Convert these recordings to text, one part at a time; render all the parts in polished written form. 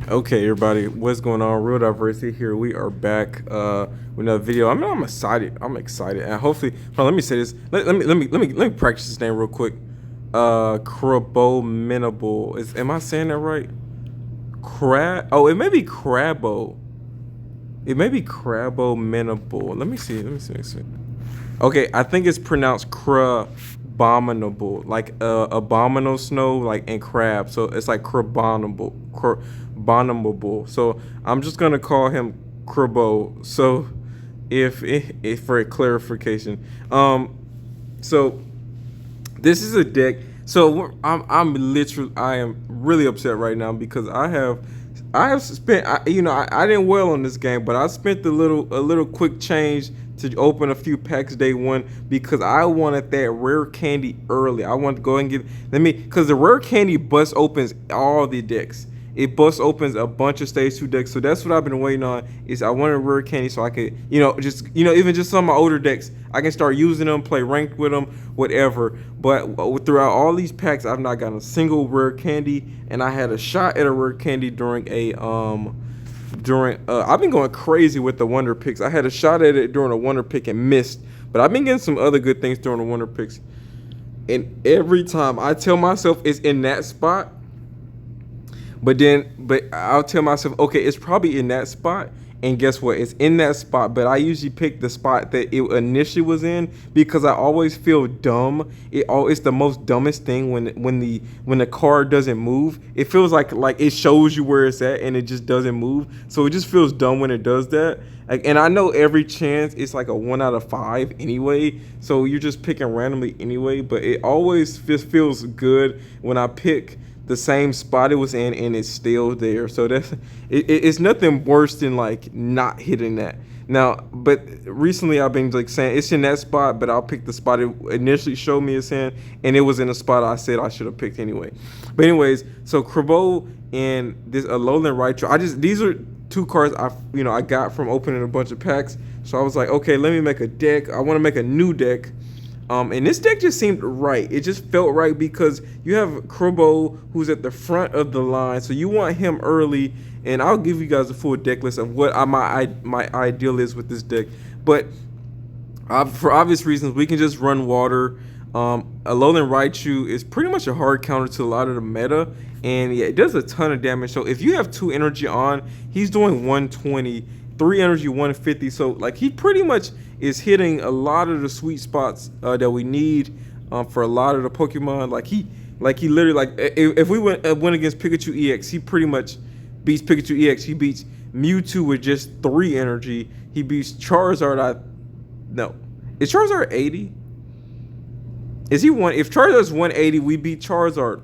Okay, everybody, what's going on? Real Diversity here. We are back with another video. I'm excited. I'm excited, and hopefully, hold on, let me say this. Let me practice this name real quick. Crabominable. Am I saying that right? Oh, it may be Crabo. It may be Crabominable. Let me see. Okay, I think it's pronounced Crabominable, like abominable snow, like and crab. So it's like Crabominable. So I'm just gonna call him Crabo. So if for a clarification, so this is a deck. So I am really upset right now because I have spent I didn't well on this game, but I spent a little quick change to open a few packs day one because I wanted that rare candy early. I wanted to go and get because the rare candy bust opens all the decks. It bust opens a bunch of stage 2 decks. So that's what I've been waiting on is I wanted rare candy so I could, even just some of my older decks, I can start using them, play ranked with them, whatever. But throughout all these packs, I've not gotten a single rare candy, and I had a shot at a rare candy during I've been going crazy with the wonder picks. I had a shot at it during a wonder pick and missed, but I've been getting some other good things during the wonder picks. And every time I tell myself it's in that spot, but I'll tell myself, okay, it's probably in that spot. And guess what? It's in that spot, but I usually pick the spot that it initially was in because I always feel dumb. It's the most dumbest thing when the card doesn't move. It feels like it shows you where it's at and it just doesn't move. So it just feels dumb when it does that. And I know every chance it's like a 1 out of 5 anyway. So you're just picking randomly anyway. But it always just feels good when I pick the same spot it was in and it's still there. So it's nothing worse than like not hitting that. Now, but recently I've been like saying it's in that spot, but I'll pick the spot it initially showed me it's in, and it was in a spot I said I should have picked anyway. But anyways, so Crabo and this Alolan Raichu, these are two cards I got from opening a bunch of packs. So I was like, okay, let me make a deck. I want to make a new deck. And this deck just seemed right. It just felt right because you have Crabo who's at the front of the line, so you want him early. And I'll give you guys a full deck list of what my ideal is with this deck. But for obvious reasons, we can just run water. Alolan Raichu is pretty much a hard counter to a lot of the meta, and yeah, it does a ton of damage. So if you have 2 energy on, he's doing 120. 3 energy 150, so like he pretty much is hitting a lot of the sweet spots that we need for a lot of the Pokemon. Like he literally, like if we went against Pikachu EX, he pretty much beats Pikachu EX. He beats Mewtwo with just 3 energy. He beats Charizard. No, is Charizard 80? Is he one? If Charizard's 180, we beat Charizard.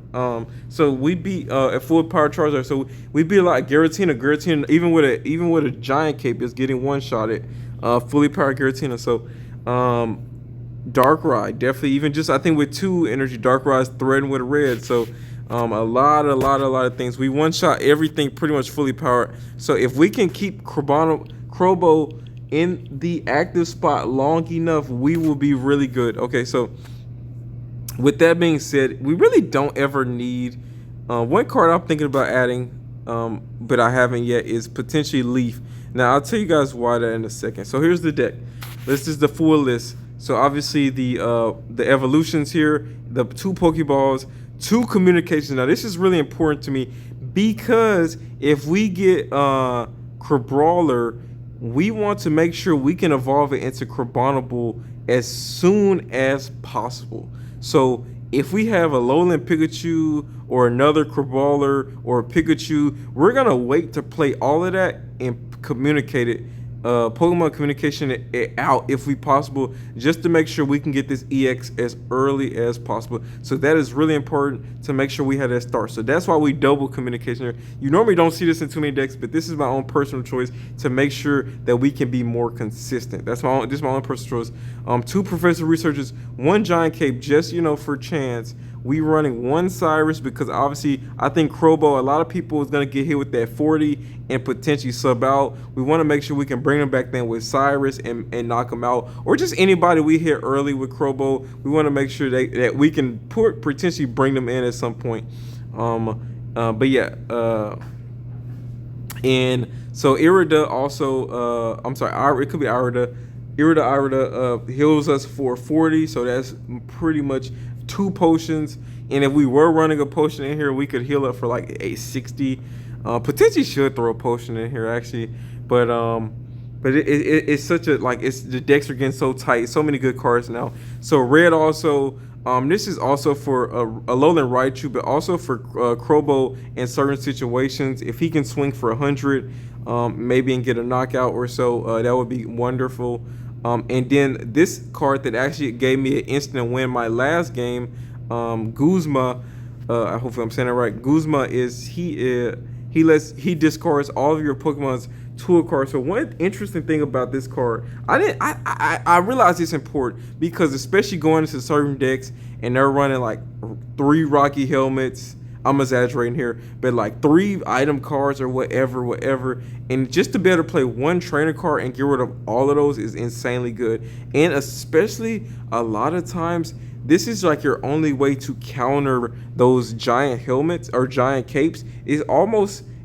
So we beat a full power Charizard. So we beat a lot. Giratina, even with a giant cape, is getting one shotted. Fully powered Giratina. So Darkrai definitely. Even just I think with 2 energy, Darkrai's threatened with red. So a lot of things. We one shot everything pretty much fully powered. So if we can keep Crobo in the active spot long enough, we will be really good. Okay, so. With that being said, we really don't ever need one card I'm thinking about adding, but I haven't yet, is potentially Leaf. Now I'll tell you guys why that in a second. So here's the deck. This is the full list. So obviously the evolutions here, the 2 Pokeballs, 2 communications. Now this is really important to me because if we get Crabrawler, we want to make sure we can evolve it into Crabominable as soon as possible. So if we have a Alolan Pikachu or another Crabrawler or a Pikachu, we're gonna wait to play all of that and communicate it, Pokemon communication it out if we possible, just to make sure we can get this EX as early as possible. So that is really important to make sure we have that start. So that's why we double communication here. You normally don't see this in too many decks, but this is my own personal choice to make sure that we can be more consistent. This is my own personal choice. 2 Professor Researchers, 1 Giant Cape, just for chance. We running 1 Cyrus because obviously I think Crobo, a lot of people is going to get hit with that 40 and potentially sub out. We want to make sure we can bring them back then with Cyrus and knock them out, or just anybody we hit early with Crobo. We want to make sure that we can potentially bring them in at some point. But yeah, And so Irida also, I'm sorry, it could be Irida. Irida heals us for 40, so that's pretty much 2 potions. And if we were running a potion in here, we could heal up for like a 60. Potentially should throw a potion in here actually, but it's such a like it's the decks are getting so tight. So many good cards now. So red also. This is also for a Lowland Raichu, but also for Crobo in certain situations. If he can swing for 100, maybe and get a knockout or so, that would be wonderful. And then this card that actually gave me an instant win my last game, Guzma. I hope I'm saying it right. Guzma is he discards all of your Pokemon's tool cards. So one interesting thing about this card, I realize it's important because especially going into certain decks and they're running like 3 Rocky helmets. I'm exaggerating here, but like 3 item cards or whatever. And just to be able to play 1 trainer card and get rid of all of those is insanely good. And especially a lot of times, this is like your only way to counter those giant helmets or giant capes.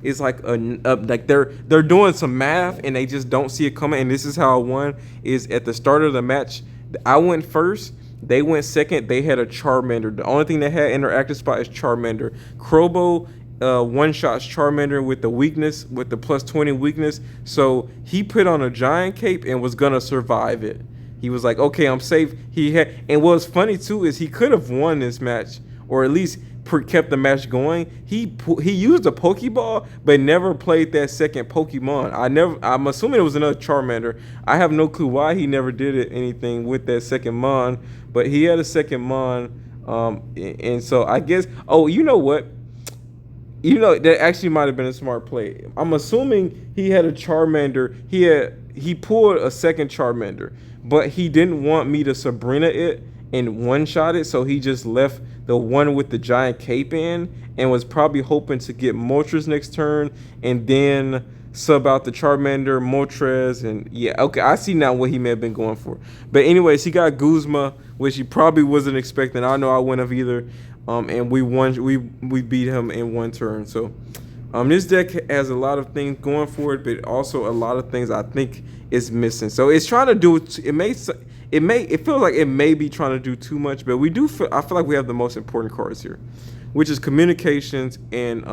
It's like like they're doing some math and they just don't see it coming. And this is how I won. Is at the start of the match, I went first. They went second. They had a Charmander. The only thing they had in their active spot is Charmander. Crobo one shots Charmander with the weakness, with the +20 weakness. So he put on a giant cape and was gonna survive it. He was like, okay, I'm safe. And what's funny too is he could have won this match, or at least kept the match going. He used a Pokeball, but never played that second Pokemon. I'm assuming it was another Charmander. I have no clue why he never did anything with that second Mon, but he had a second Mon. And so I guess. Oh, you know what? You know that actually might have been a smart play. I'm assuming he had a Charmander. He pulled a second Charmander, but he didn't want me to Sabrina it and one shot it, so he just left the one with the giant cape in and was probably hoping to get Moltres next turn and then sub out the Charmander, Moltres, and yeah, okay, I see now what he may have been going for. But anyways, he got Guzma, which he probably wasn't expecting. I know I wouldn't have either. And we won. We beat him in 1 turn. So, this deck has a lot of things going for it, but also a lot of things I think is missing. So it's trying to do it. It feels like it may be trying to do too much, but I feel like we have the most important cards here, which is communications and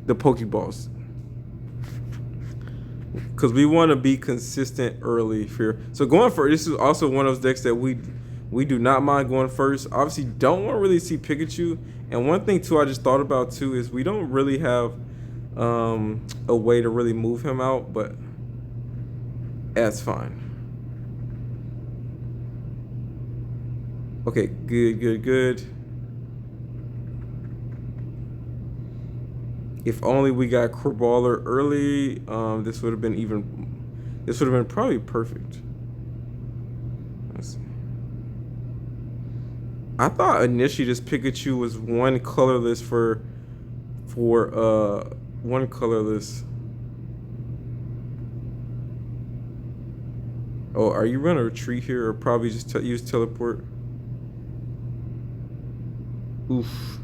the Pokeballs, because we want to be consistent early here. So going for this is also one of those decks that we do not mind going first. Obviously, don't want to really see Pikachu. And one thing too, I just thought about too is we don't really have a way to really move him out, but that's fine. Okay, good. If only we got Crabominable early, this would have been probably perfect. Let's see. I thought initially this Pikachu was one colorless for one colorless. Oh, are you gonna retreat here or probably just use teleport? Oof.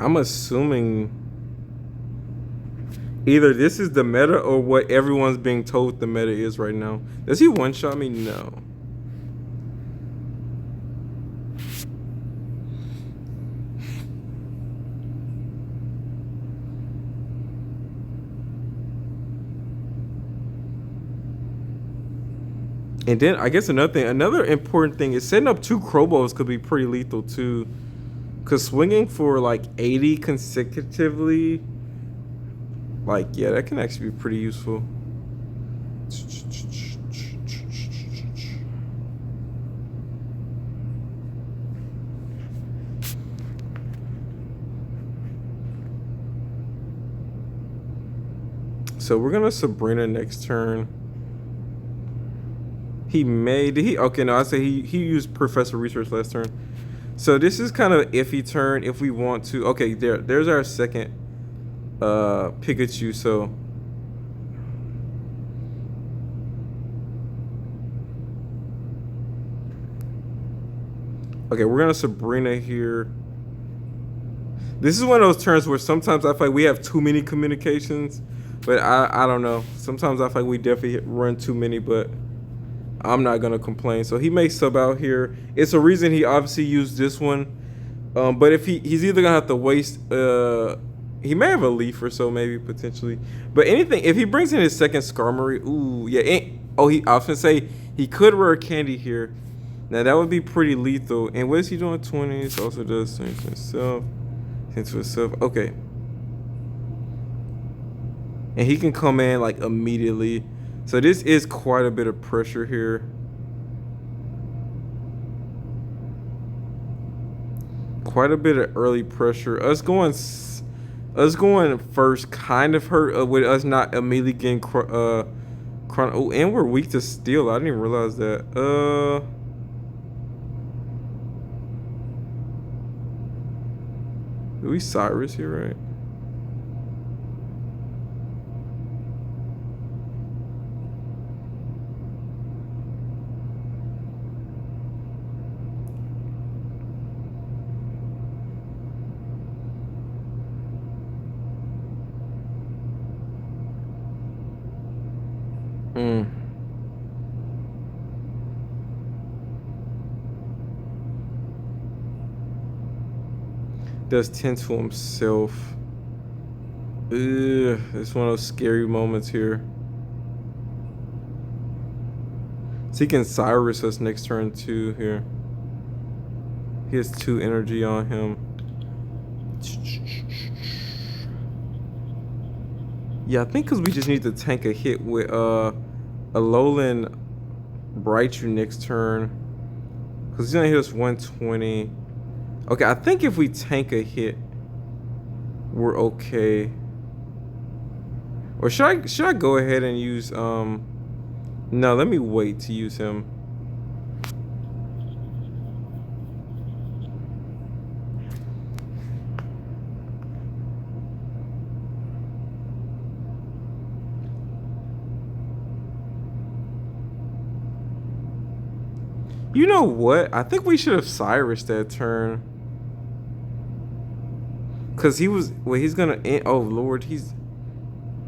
I'm assuming either this is the meta or what everyone's being told the meta is right now. Does he one-shot me? No. And then I guess another important thing is setting up 2 Crobos could be pretty lethal too. Cause swinging for like 80 consecutively, like yeah, that can actually be pretty useful. So we're gonna Sabrina next turn. He may did he okay no I say he used Professor Research last turn. So this is kind of iffy turn if we want to. Okay, there's our second Pikachu. So okay, we're gonna Sabrina here. This is one of those turns where sometimes I feel like we have too many communications, but I don't know. Sometimes I feel like we definitely run too many, but I'm not gonna complain. So he may sub out here. It's a reason he obviously used this one. But if he's either gonna have to waste he may have a leaf or so maybe potentially. But anything if he brings in his second Skarmory, ooh yeah. I was gonna say he could rare candy here. Now that would be pretty lethal. And what is he doing? 20s also does things to himself. Things to himself. Okay. And he can come in like immediately. So this is quite a bit of pressure here. Quite a bit of early pressure. Us going first kind of hurt with us not immediately getting oh, and we're weak to steel. I didn't even realize that. Are we Cyrus here, right? Does 10 to himself. Ugh, it's one of those scary moments here. So he can Cyrus us next turn too here. He has 2 energy on him. Yeah, I think because we just need to tank a hit with a Alolan Raichu next turn. Because he's gonna hit us 120. Okay, I think if we tank a hit, we're okay. Or should I go ahead and use no, let me wait to use him. You know what? I think we should have Cyrus that turn. Cause he was he's gonna end, oh Lord, he's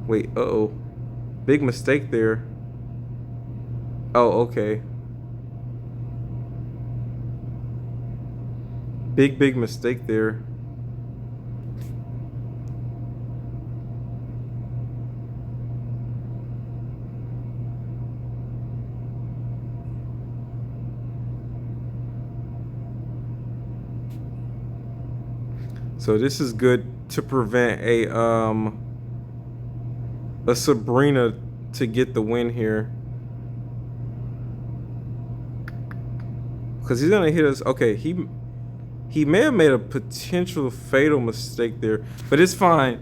wait, uh-oh. Big mistake there. Oh, okay. Big mistake there. So this is good to prevent a Sabrina to get the win here. Cause he's gonna hit us. Okay, he may have made a potential fatal mistake there, but it's fine.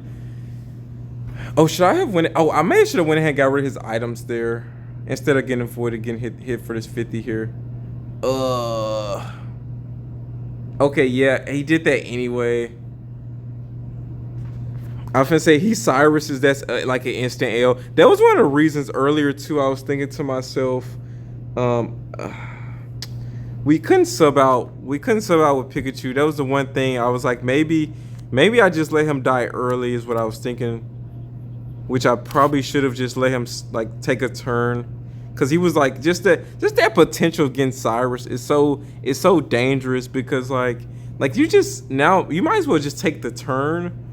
Oh, should I have went? Oh, I may should have went ahead and got rid of his items there instead of getting avoided getting hit for this 50 here. Okay, yeah, he did that anyway. I was gonna say he Cyrus's that's like an instant L. That was one of the reasons earlier too. I was thinking to myself, we couldn't sub out with Pikachu. That was the one thing I was like, maybe I just let him die early is what I was thinking, which I probably should have just let him like take a turn, because he was like just that potential against Cyrus is so dangerous, because like you just now you might as well just take the turn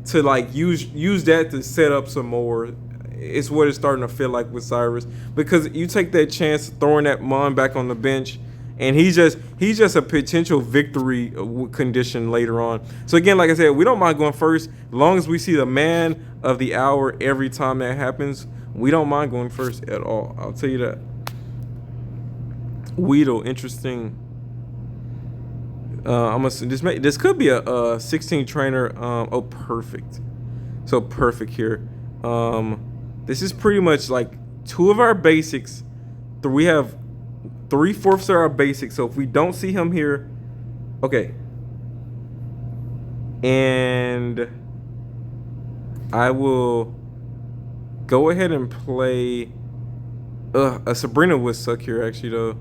to like use that to set up some more. It's what it's starting to feel like with Cyrus, because you take that chance throwing that Mon back on the bench, and he's just a potential victory condition later on. So again, like I said, we don't mind going first as long as we see the man of the hour every time that happens. We don't mind going first at all. I'll tell you that. Weedle, interesting. I'm gonna this could be a 16 trainer. Oh, perfect. So perfect here. This is pretty much like 2 of our basics. We have 3/4 of our basics. So if we don't see him here, okay. And I will go ahead and play. A Sabrina would suck here actually though.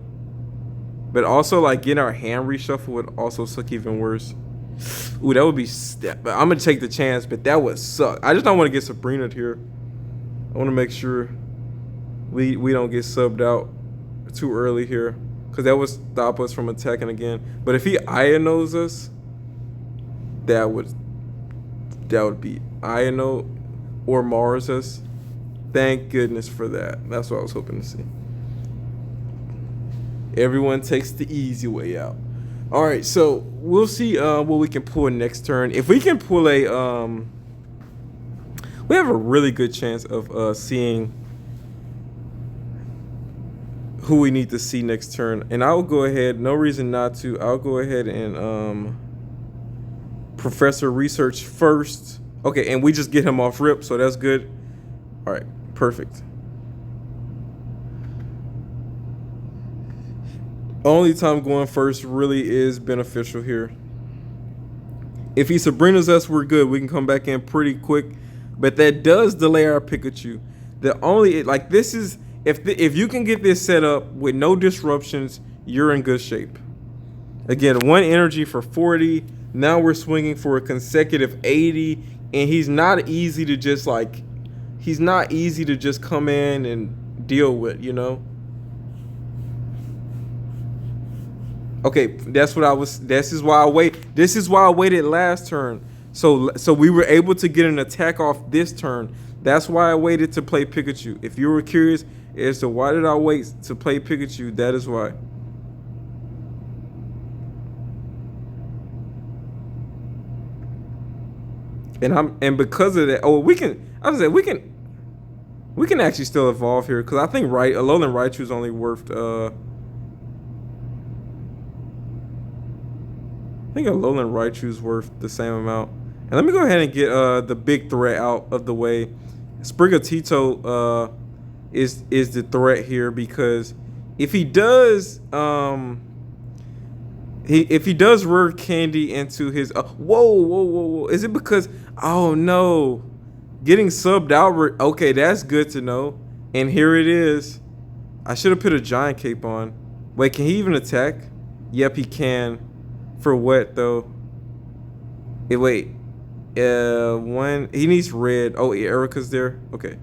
But also like getting our hand reshuffle would also suck even worse. Ooh, that would be. But I'm gonna take the chance, but that would suck. I just don't want to get Sabrina here. I want to make sure we don't get subbed out too early here, because that would stop us from attacking again. But if he Ionos us, that would be Iono or Mars us. Thank goodness for that. That's what I was hoping to see. Everyone takes the easy way out. All right, so we'll see what we can pull next turn. If we can pull a, we have a really good chance of seeing who we need to see next turn. And I'll go ahead, no reason not to. I'll go ahead and Professor Research first. Okay, and we just get him off rip, so that's good. All right, perfect. Only time going first really is beneficial here. If he Sabrina's us, we're good. We can come back in pretty quick, but that does delay our Pikachu. The only like this is if you can get this set up with no disruptions, you're in good shape. Again, 1 energy for 40. Now we're swinging for a consecutive 80, and he's not easy to just like. He's not easy to just come in and deal with, you know. Okay, that's what I was. This is why I waited last turn. So we were able to get an attack off this turn. That's why I waited to play Pikachu. If you were curious as to why did I wait to play Pikachu, that is why. And because of that, we can actually still evolve here, because I think Alolan Raichu is only worth I think Alolan Raichu's worth the same amount. And let me go ahead and get the big threat out of the way. Sprigatito is the threat here, because if he does if he does rare candy into his whoa, is it because oh no, getting subbed out? Okay, that's good to know. And here it is. I should have put a giant cape on. Wait, can he even attack? Yep, he can. For what though? Wait. One. He needs red. Oh, Erica's there. Okay.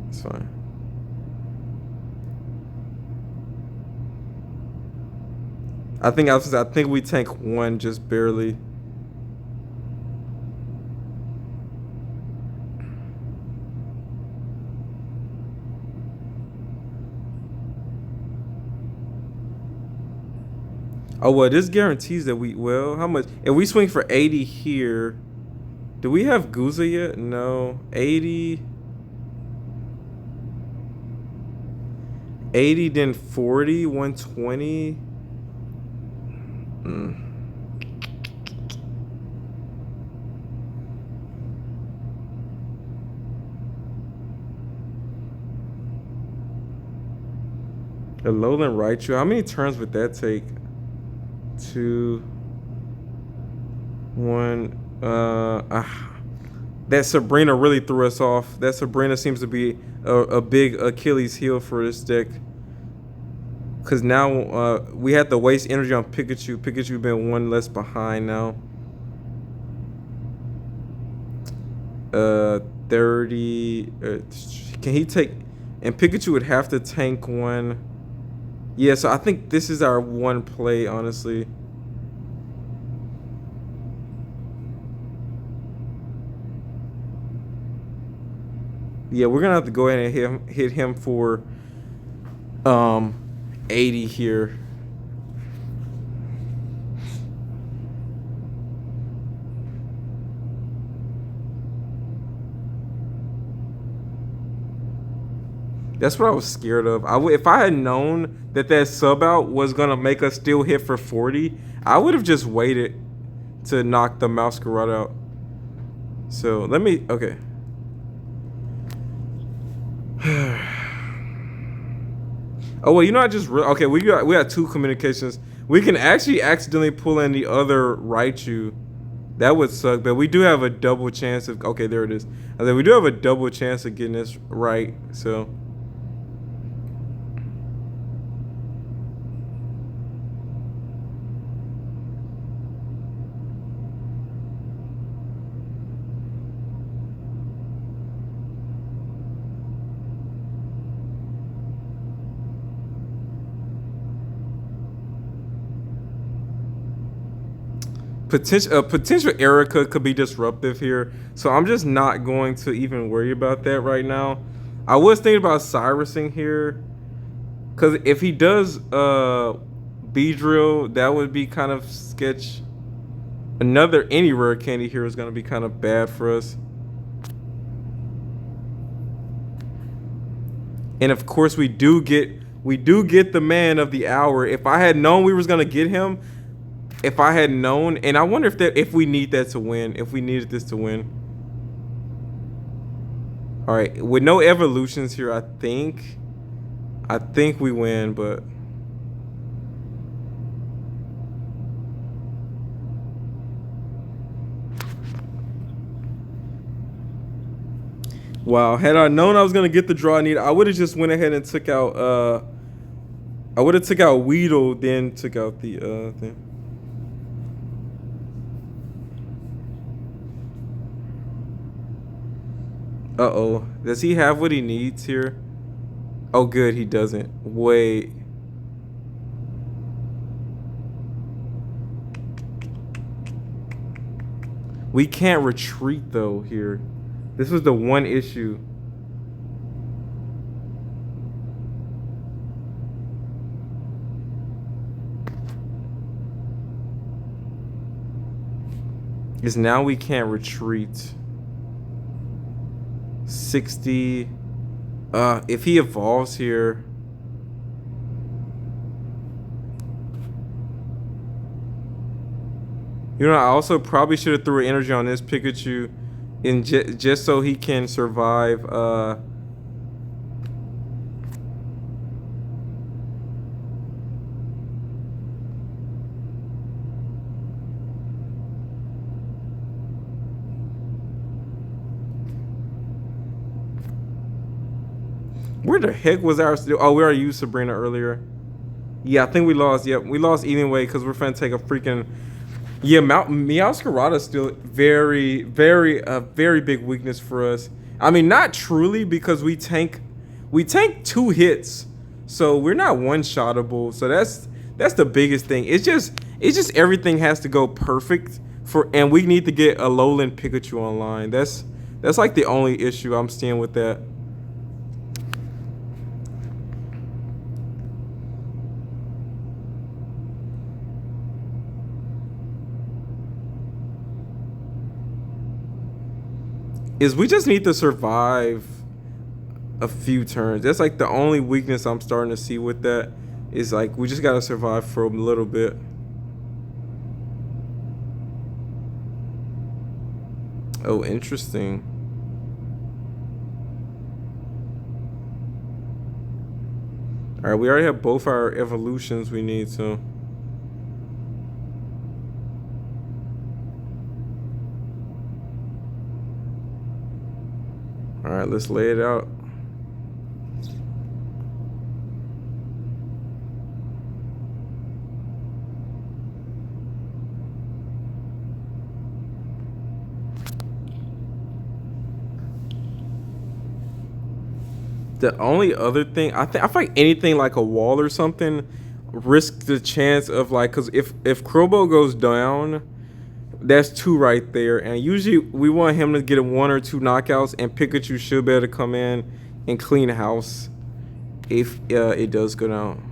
It's fine. I think we tank 1 just barely. Oh, well, this guarantees that how much? If we swing for 80 here, do we have Guza yet? No. 80, then 40, 120. Alolan Raichu, how many turns would that take? 2, 1. That Sabrina really threw us off. That Sabrina seems to be a big Achilles heel for this deck. Because now we had to waste energy on Pikachu. Pikachu been 1 less behind now. 30. Can he take? And Pikachu would have to tank 1. Yeah, so I think this is our 1 play, honestly. Yeah, we're gonna have to go ahead and hit him for 80 here. That's what I was scared of. If I had known that sub out was gonna make us still hit for 40, I would have just waited to knock the Masquerade out. So let me, okay. Oh well, you know I just okay. We got two communications. We can actually accidentally pull in the other Raichu. That would suck, but we do have a double chance of. Okay, there it is. And then we do have a double chance of getting this right. So. Potential Erica could be disruptive here, so I'm just not going to even worry about that right now. I was thinking about Cyrusing here, because if he does Beedrill, that would be kind of sketch. Any rare candy here is going to be kind of bad for us. And of course we do get the man of the hour. If I had known we was going to get him, if I had known, and I wonder if we need that to win, if we needed this to win. All right, with no evolutions here, I think we win, but wow, had I known I was gonna get the draw I need, I would have just went ahead and took out I would have took out Weedle, then took out the thing. Uh-oh. Does he have what he needs here? Oh, good, he doesn't. Wait. We can't retreat, though, here. This was the one issue. Is now we can't retreat. 60. If he evolves here. You know, I also probably should have threw energy on this Pikachu, just so he can survive. Where the heck was our? Oh, we already used Sabrina earlier. Yeah, I think we lost. Yep, we lost anyway because we're finna take a freaking. Yeah, Meowscarada is still very, very big weakness for us. I mean, not truly because we tank 2 hits, so we're not one-shottable. So that's the biggest thing. It's just everything has to go perfect and we need to get a Alolan Pikachu online. That's like the only issue I'm seeing with that. Is we just need to survive a few turns. That's like the only weakness I'm starting to see with that. Is like we just gotta survive for a little bit. Oh, interesting. All right, we already have both our evolutions we need to. All right, let's lay it out. The only other thing I feel like anything like a wall or something risks the chance of like, because if Crobo goes down, that's 2 right there, and usually we want him to get 1 or 2 knockouts, and Pikachu should be able to come in and clean house if it does go down.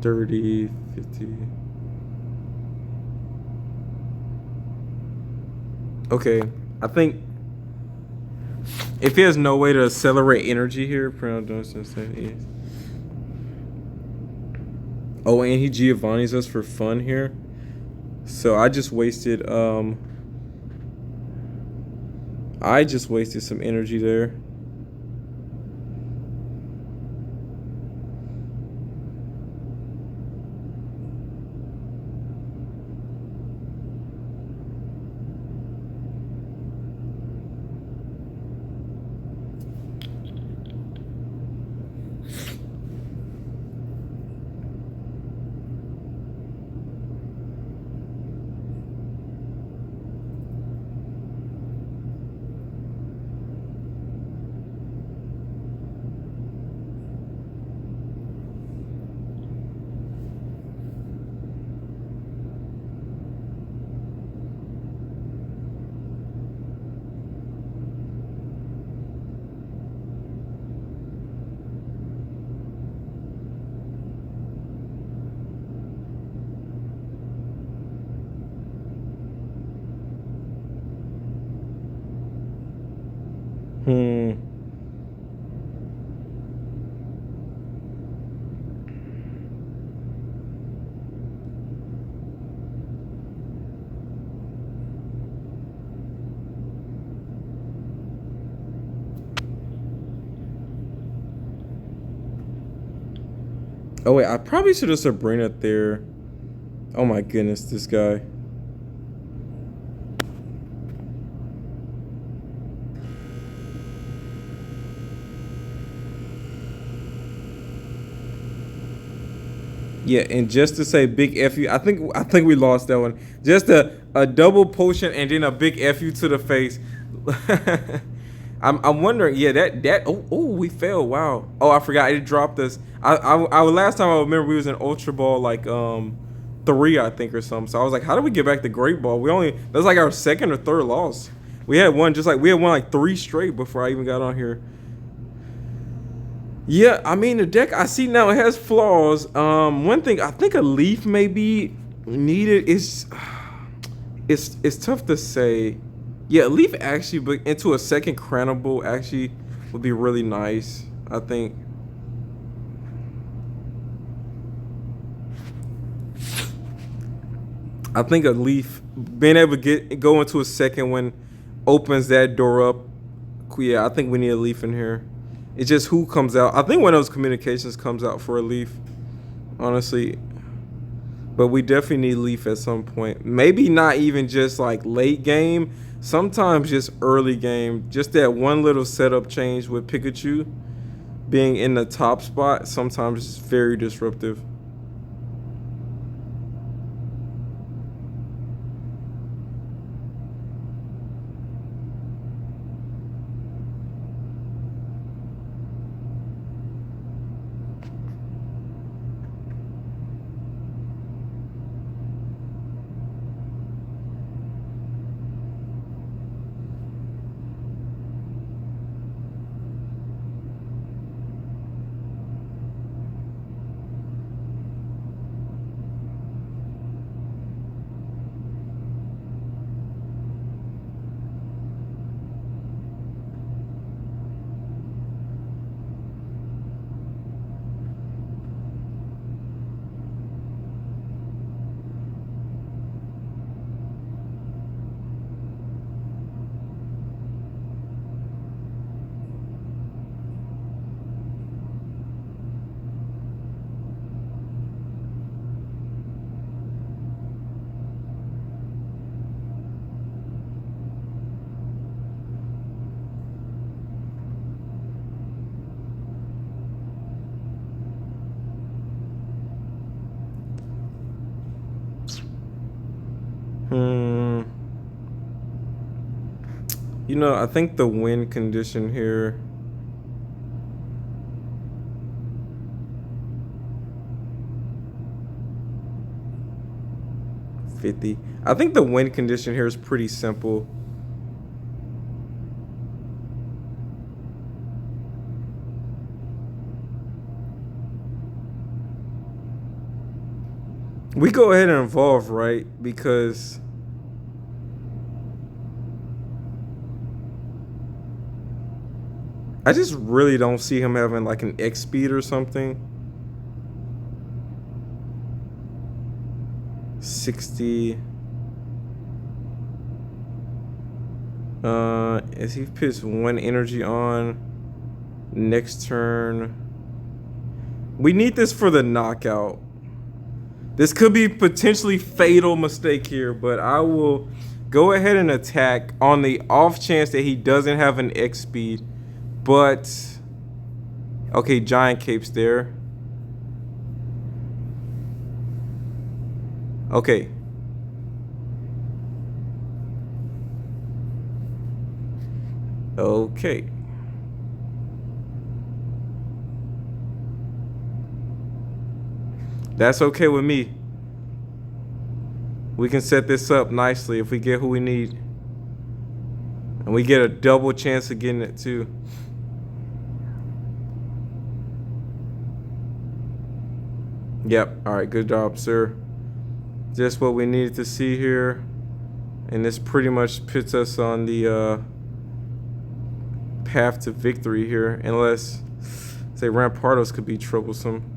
30, 50. Okay, I think if he has no way to accelerate energy here, oh, and he Giovanni's us for fun here. So I just wasted some energy there. Hmm. Oh wait, I probably should have Sabrina there. Oh my goodness, this guy. Yeah, and just to say big F you, I think we lost that one. Just a double potion and then a big F you to the face. I'm wondering, yeah, that oh we failed. Wow. Oh, I forgot it dropped us. I last time I remember we was in Ultra Ball like 3 I think or something. So I was like, how did we get back to Great Ball? That's like our second or third loss. We had one like 3 straight before I even got on here. Yeah, I mean the deck I see now it has flaws. One thing I think a leaf may be needed is it's tough to say. Yeah, a leaf actually, but into a second Cranable actually would be really nice. I think. I think a leaf being able to go into a second one opens that door up. Yeah, I think we need a leaf in here. It's just who comes out. I think one of those communications comes out for a leaf, honestly. But we definitely need leaf at some point. Maybe not even just like late game. Sometimes just early game. Just that one little setup change with Pikachu being in the top spot. Sometimes it's very disruptive. Hmm. I think the win condition here. $50. I think the win condition here is pretty simple. We go ahead and evolve, right? Because I just really don't see him having like an X speed or something. 60. As he puts one energy on next turn. We need this for the knockout. This could be potentially fatal mistake here, but I will go ahead and attack on the off chance that he doesn't have an X speed. But okay, giant cape's there. Okay. Okay. That's okay with me. We can set this up nicely if we get who we need. And we get a double chance of getting it too. Yep. All right. Good job, sir. Just what we needed to see here. And this pretty much puts us on the path to victory here. Unless, say, Rampardos could be troublesome.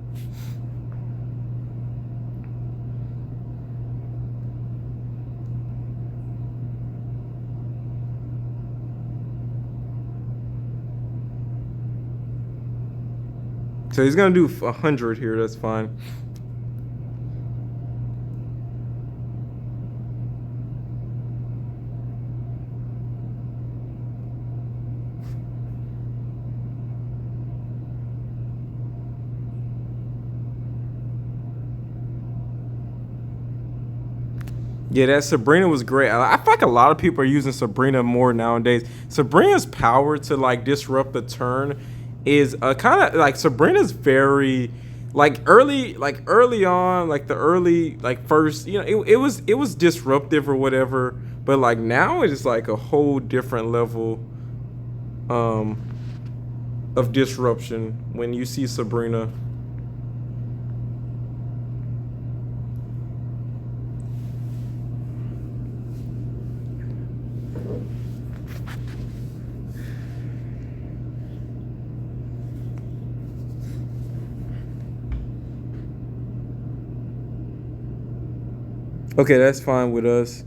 So he's gonna do 100 here. That's fine. Yeah, that Sabrina was great. I feel like a lot of people are using Sabrina more nowadays. Sabrina's power to like disrupt the turn is kind of like Sabrina's very like early on, like the early like first, you know, it was disruptive or whatever, but like now it is like a whole different level of disruption when you see Sabrina. Okay, that's fine with us.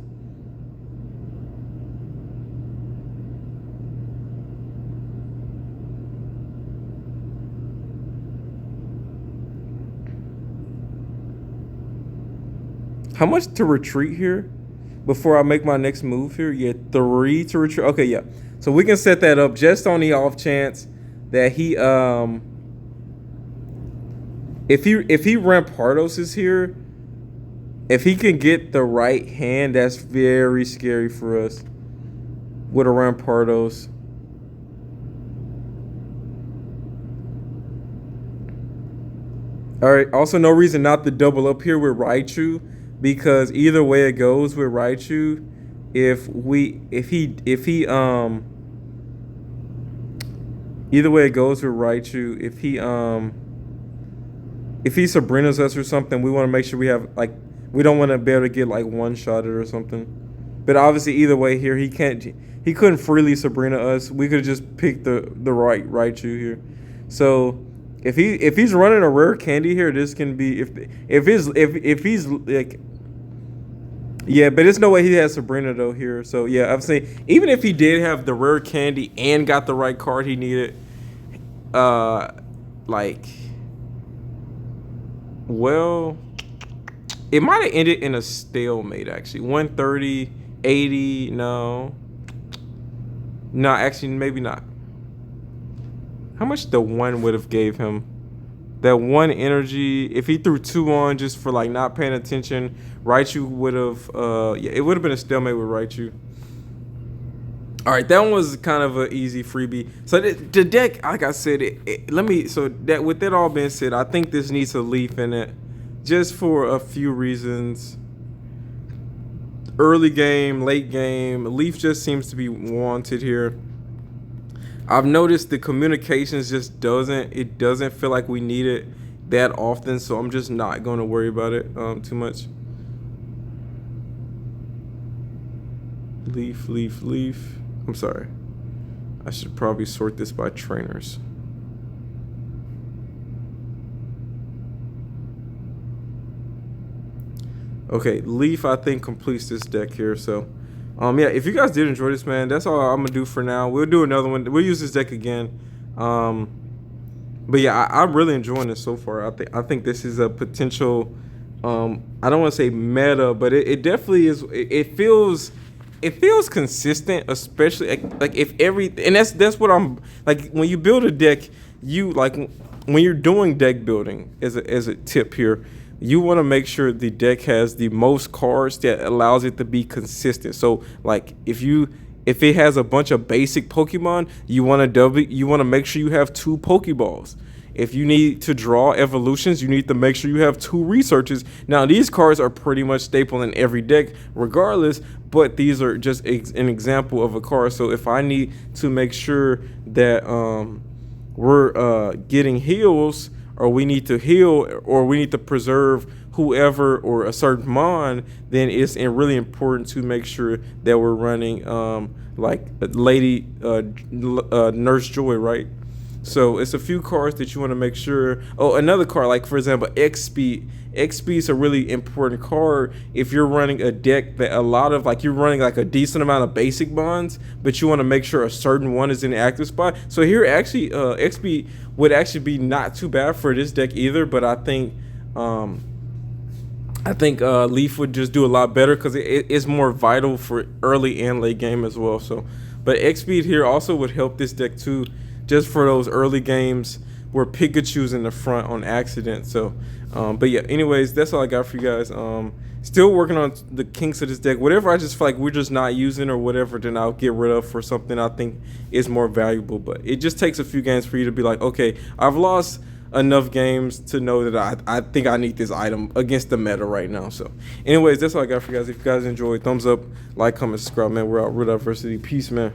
How much to retreat here before I make my next move here? Yeah, 3 to retreat. Okay, yeah. So we can set that up just on the off chance that he if he Rampardos is here, if he can get the right hand, that's very scary for us with a Rampardos. All right. Also, no reason not to double up here with Raichu, because either way it goes with Raichu, either way it goes with Raichu, if he Sabrina's us or something, we want to make sure we have like we don't want to be able to get like one shotted or something. But obviously, either way here, he couldn't freely Sabrina us. We could have just picked the right Raichu here. So if he's running a rare candy here, this can be if he's like. Yeah, but there's no way he has Sabrina though here. So yeah, I'm saying even if he did have the rare candy and got the right card he needed, like, well, it might have ended in a stalemate actually. 130, 80, no, actually maybe not. How much the one would have gave him? That one energy, if he threw 2 on just for like not paying attention, Raichu would have, yeah, it would have been a stalemate with Raichu. All right, that one was kind of an easy freebie. So the deck, like I said, with that all being said, I think this needs a leaf in it, just for a few reasons. Early game, late game, leaf just seems to be wanted here. I've noticed the communications just doesn't feel like we need it. that often, so I'm just not going to worry about it too much. Leaf, leaf, leaf. I'm sorry. I should probably sort this by trainers. Okay, Leaf I think completes this deck here. So, yeah, if you guys did enjoy this, man, that's all I'm gonna do for now. We'll do another one. We'll use this deck again. But yeah, I'm really enjoying this so far. I think this is a potential. I don't want to say meta, but it definitely is. It feels consistent, especially like if every and that's what I'm like when you build a deck. You like when you're doing deck building as a tip here. You want to make sure the deck has the most cards that allows it to be consistent. So like if it has a bunch of basic Pokemon, you want to make sure you have 2 Pokeballs. If you need to draw evolutions, you need to make sure you have 2 researches. Now these cards are pretty much staple in every deck regardless, but these are just an example of a card. So if I need to make sure that we're getting heals, or we need to heal, or we need to preserve whoever or a certain mon, then it's really important to make sure that we're running like Lady Nurse Joy, right? So it's a few cards that you want to make sure. Oh, another card, like for example, X Speed. X Speed is a really important card if you're running a deck that a lot of like you're running like a decent amount of basic bonds, but you want to make sure a certain one is in the active spot. So here actually X Speed would actually be not too bad for this deck either, but I think Leaf would just do a lot better because it's more vital for early and late game as well. So, but X Speed here also would help this deck too, just for those early games where Pikachu's in the front on accident. So, but yeah, anyways, that's all I got for you guys. Still working on the kinks of this deck. Whatever I just feel like we're just not using or whatever, then I'll get rid of for something I think is more valuable. But it just takes a few games for you to be like, okay, I've lost enough games to know that I think I need this item against the meta right now. So anyways, that's all I got for you guys. If you guys enjoyed, thumbs up, like, comment, subscribe, man. We're out. Real diversity. Peace, man.